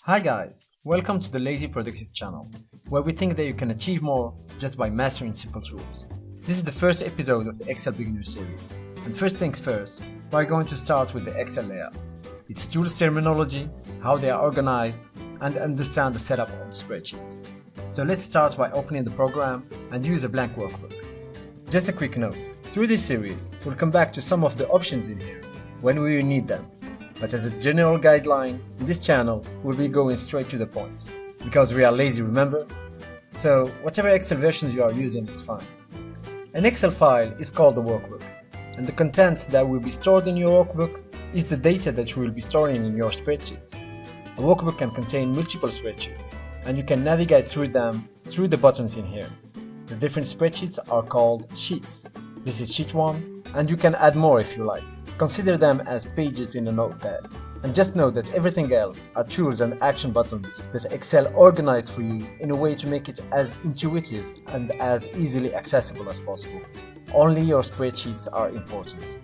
Hi guys, welcome to the Lazy Productive channel, where we think that you can achieve more just by mastering simple tools. This is the first episode of the Excel Beginner series, and first things first, we're going to start with the Excel layout, its tools terminology, how they are organized, and understand the setup of the spreadsheets. So let's start by opening the program and use a blank workbook. Just a quick note, through this series, we'll come back to some of the options in here when we will need them. But as a general guideline, in this channel, we'll be going straight to the point. Because we are lazy, remember? So, whatever Excel versions you are using, it's fine. An Excel file is called a workbook, and the contents that will be stored in your workbook is the data that you will be storing in your spreadsheets. A workbook can contain multiple spreadsheets, and you can navigate through them through the buttons in here. The different spreadsheets are called sheets. This is sheet 1, and you can add more if you like. Consider them as pages in a notepad, and just know that everything else are tools and action buttons that Excel organized for you in a way to make it as intuitive and as easily accessible as possible. Only your spreadsheets are important.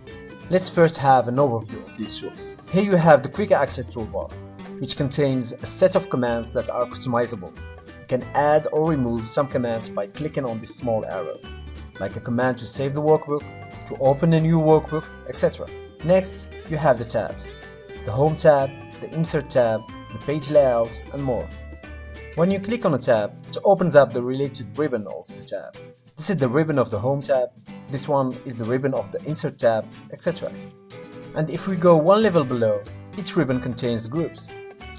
Let's first have an overview of these tools. Here you have the Quick Access toolbar, which contains a set of commands that are customizable. You can add or remove some commands by clicking on this small arrow, like a command to save the workbook, to open a new workbook, etc. Next, you have the tabs. The Home tab, the Insert tab, the Page Layout, and more. When you click on a tab, it opens up the related ribbon of the tab. This is the ribbon of the Home tab, this one is the ribbon of the Insert tab, etc. And if we go one level below, each ribbon contains groups.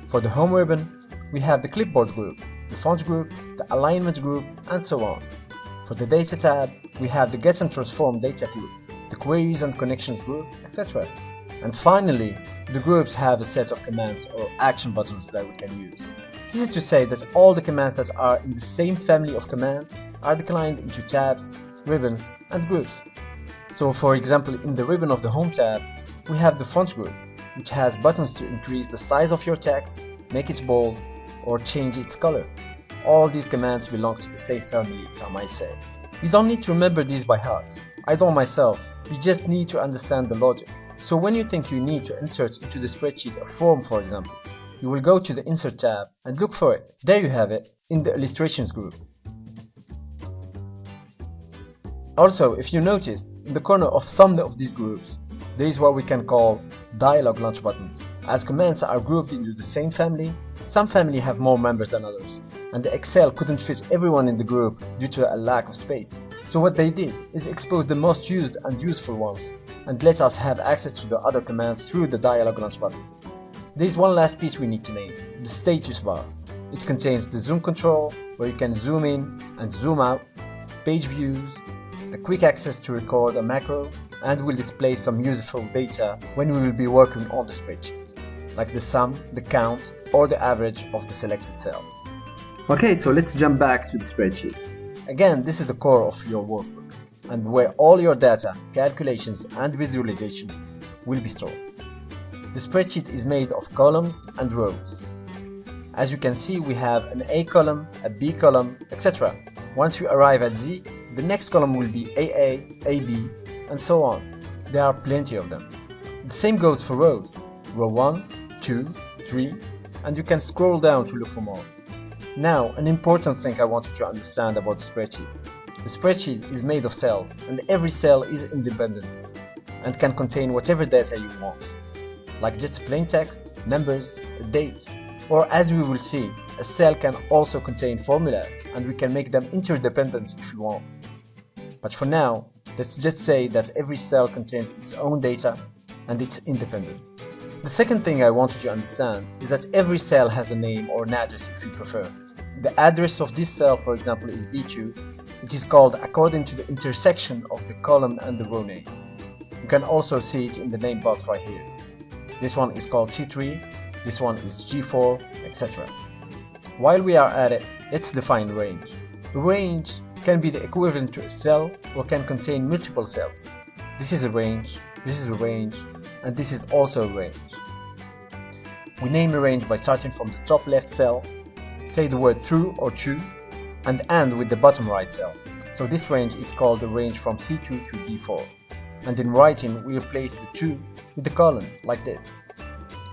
For the Home ribbon, we have the Clipboard group, the Font group, the Alignment group, and so on. For the Data tab, we have the Get and Transform Data group, the Queries and Connections group, etc. And finally, the groups have a set of commands or action buttons that we can use. This is to say that all the commands that are in the same family of commands are declined into tabs, ribbons, and groups. So for example, in the ribbon of the Home tab, we have the Font group, which has buttons to increase the size of your text, make it bold, or change its color. All these commands belong to the same family, if I might say. You don't need to remember these by heart. I don't myself. You just need to understand the logic. So when you think you need to insert into the spreadsheet a form, for example, you will go to the Insert tab and look for it. There you have it, in the Illustrations group. Also, if you noticed, in the corner of some of these groups, there is what we can call Dialog launch buttons. As commands are grouped into the same family, some families have more members than others, and the Excel couldn't fit everyone in the group due to a lack of space. So what they did is expose the most used and useful ones, and let us have access to the other commands through the Dialog launch button. There is one last piece we need to name, the status bar. It contains the zoom control, where you can zoom in and zoom out, page views, a quick access to record a macro, and will display some useful data when we will be working on the spreadsheet, like the sum, the count, or the average of the selected cells. Okay, so let's jump back to the spreadsheet. Again, this is the core of your workbook, and where all your data, calculations, and visualizations will be stored. The spreadsheet is made of columns and rows. As you can see, we have an A column, a B column, etc. Once you arrive at Z, the next column will be AA, AB, and so on. There are plenty of them. The same goes for rows. Row 1, 2, 3, and you can scroll down to look for more. Now, an important thing I want you to understand about the spreadsheet. The spreadsheet is made of cells, and every cell is independent and can contain whatever data you want, like just plain text, numbers, a date, or as we will see, a cell can also contain formulas, and we can make them interdependent if we want. But for now, let's just say that every cell contains its own data and it's independent. The second thing I want you to understand is that every cell has a name or an address if you prefer. The address of this cell, for example, is B2. It is called according to the intersection of the column and the row name. You can also see it in the name box right here. This one is called C3, this one is G4, etc. While we are at it, let's define range. A range can be the equivalent to a cell or can contain multiple cells. This is a range, this is a range, and this is also a range. We name a range by starting from the top left cell, say the word through or to, and end with the bottom right cell. So this range is called the range from C2 to D4. And in writing, we replace the 2 with the colon, like this.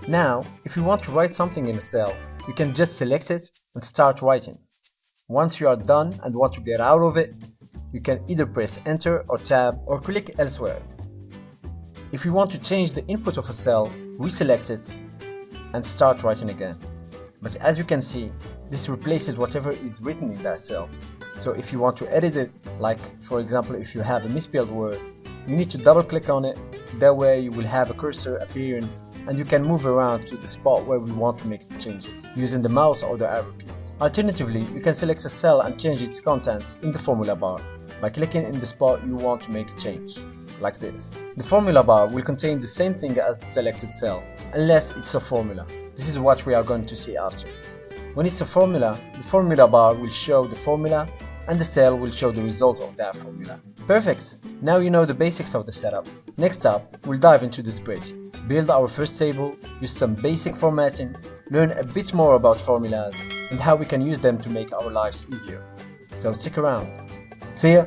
Now, if we want to write something in a cell, you can just select it and start writing. Once you are done and want to get out of it, you can either press Enter or Tab or click elsewhere. If you want to change the input of a cell, reselect it and start writing again. But as you can see, this replaces whatever is written in that cell. So if you want to edit it, like for example if you have a misspelled word, you need to double click on it. That way you will have a cursor appearing and you can move around to the spot where we want to make the changes, using the mouse or the arrow keys. Alternatively, you can select a cell and change its contents in the formula bar by clicking in the spot you want to make a change, like this. The formula bar will contain the same thing as the selected cell, unless it's a formula. This is what we are going to see after. When it's a formula, the formula bar will show the formula and the cell will show the result of that formula. Perfect! Now you know the basics of the setup. Next up, we'll dive into the spreadsheet, build our first table, use some basic formatting, learn a bit more about formulas and how we can use them to make our lives easier. So stick around. See ya!